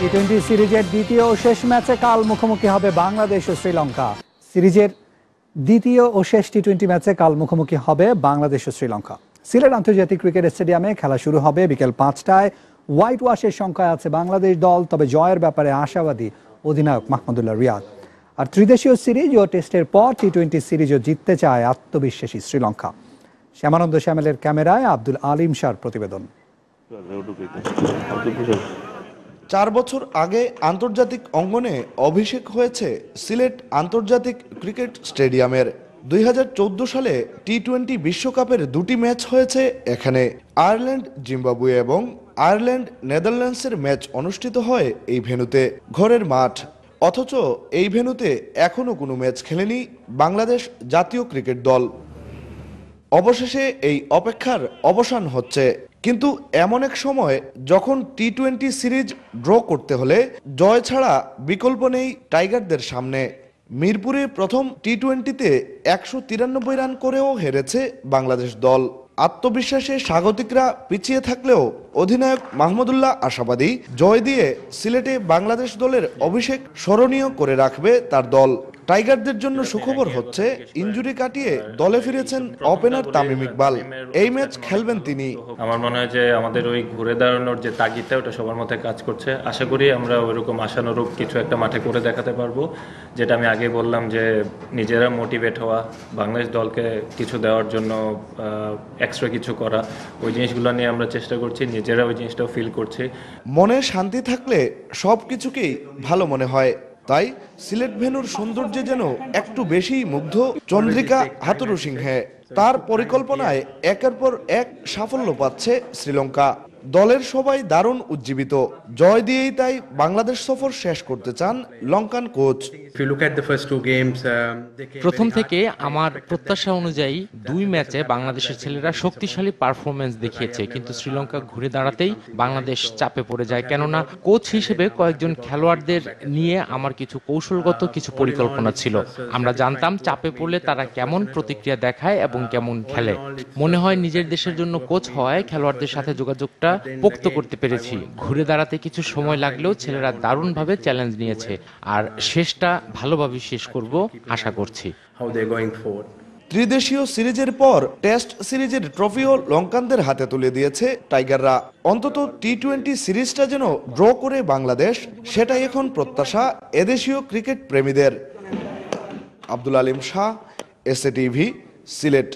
টি-20 সিরিজের দ্বিতীয় ও শেষ ম্যাচে কাল মুখোমুখি হবে বাংলাদেশ ও শ্রীলঙ্কা। সিরিজের দ্বিতীয় ও শেষ টি-20 ম্যাচে কাল মুখোমুখি হবে বাংলাদেশ ও শ্রীলঙ্কা। সিলেট আন্তর্জাতিক ক্রিকেট স্টেডিয়ামে খেলা শুরু হবে বিকেল 5টায়। হোয়াইট ওয়াশের সংখ্যায় আছে বাংলাদেশ দল, তবে জয়ের ব্যাপারে আশাবাদী অধিনায়ক মাহমুদুল্লাহ রিয়াদ। আর ত্রিদেশীয় সিরিজ ও টেস্টের পর টি-20 সিরিজও জিততে চায় আত্মবিশ্বাসী শ্রীলঙ্কা। শ্যামানন্দ শ্যামেলের ক্যামেরায় আব্দুল আলিম শাহর প্রতিবেদন। 4 বছর আগে আন্তর্জাতিক অঙ্গনে অভিষেক হয়েছে সিলেট আন্তর্জাতিক ক্রিকেট স্টেডিয়ামের। 2014 সালে টি-20 বিশ্বকাপের 2টি ম্যাচ হয়েছে এখানে। আয়ারল্যান্ড জিম্বাবুয়ে এবং আয়ারল্যান্ড নেদারল্যান্ডসের ম্যাচ অনুষ্ঠিত হয় এই ভেন্যুতে। ঘরের মাঠ, অথচ এই ভেন্যুতে এখনও কোনো ম্যাচ খেলেনি বাংলাদেশ জাতীয় ক্রিকেট দল। অবশেষে এই অপেক্ষার অবসান হচ্ছে, কিন্তু এমন এক সময় যখন টি-20 সিরিজ ড্র করতে হলে জয় ছাড়া বিকল্প নেই টাইগারদের সামনে। মিরপুরে প্রথম টি-20তে 193 রান করেও হেরেছে বাংলাদেশ দল। আত্মবিশ্বাসে স্বাগতিকরা পিছিয়ে থাকলেও অধিনায়ক মাহমুদুল্লাহ আশাবাদী, জয় দিয়ে সিলেটে বাংলাদেশ দলের অভিষেক স্মরণীয় করে রাখবে তার দল। টাইগারদের জন্য সুখবর হচ্ছে ইনজুরি কাটিয়ে দলে ফিরেছেন ওপেনার তামিম ইকবাল। এই ম্যাচ খেলবেন তিনি। আমার মনে হয় যে আমাদের ওই ঘুরে দাঁড়ানোর যে তাগিদটা ওটা সবার মধ্যে কাজ করছে। আশা করি আমরা ওইরকম আশানুরূপ কিছু একটা মাঠে করে দেখাতে পারবো, যেটা আমি আগে বললাম যে নিজেরা মোটিভেট হওয়া, বাংলাদেশ দলকে কিছু দেওয়ার জন্য এক্সট্রা কিছু করা, ওই জিনিসগুলো নিয়ে আমরা চেষ্টা করছি, নিজেরা ওই জিনিসটাও ফিল করছি। মনে শান্তি থাকলে সব কিছুকেই ভালো মনে হয়, তাই সিলেট ভেন্যুর সৌন্দর্যে যেন একটু বেশি মুগ্ধ চন্দ্রিকা হাথুরুসিংহে। তার পরিকল্পনায় একের পর এক সাফল্য পাচ্ছে শ্রীলঙ্কা। দলের সবাই দারুণ উজ্জীবিত। জয় দিয়েই তাই বাংলাদেশ সফর শেষ করতে চান লঙ্কান কোচ। প্রথম থেকে আমার প্রত্যাশা অনুযায়ী 2 ম্যাচে বাংলাদেশের ছেলেরা শক্তিশালী পারফরমেন্স দেখিয়েছে, কিন্তু শ্রীলঙ্কা ঘুরে দাঁড়াতেই বাংলাদেশ চাপে পড়ে যায়। কেননা কোচ হিসেবে কয়েকজন খেলোয়াড়দের নিয়ে আমার কিছু কৌশলগত কিছু পরিকল্পনা ছিল। আমরা জানতাম চাপে পড়লে তারা কেমন প্রতিক্রিয়া দেখায় এবং কেমন খেলে। মনে হয় নিজের দেশের জন্য কোচ হওয়ায় খেলোয়াড়দের সাথে যোগাযোগটা পোক্ত করতে পেরেছি। ঘুরে দাঁড়াতে কিছু সময় লাগলেও ছেলেরা দারুণভাবে চ্যালেঞ্জ নিয়েছে, আর শেষটা ভালোভাবে শেষ করব আশা করছি। ত্রিদেশীয় সিরিজের পর টেস্ট সিরিজের ট্রফিও লঙ্কানদের হাতে তুলে দিয়েছে টাইগাররা। অন্তত টি-20 সিরিজটা যেন ড্র করে বাংলাদেশ, সেটাই এখন প্রত্যাশা এদেশীয় ক্রিকেট প্রেমীদের। Abdul Alim Shah, SA TV, Sylhet.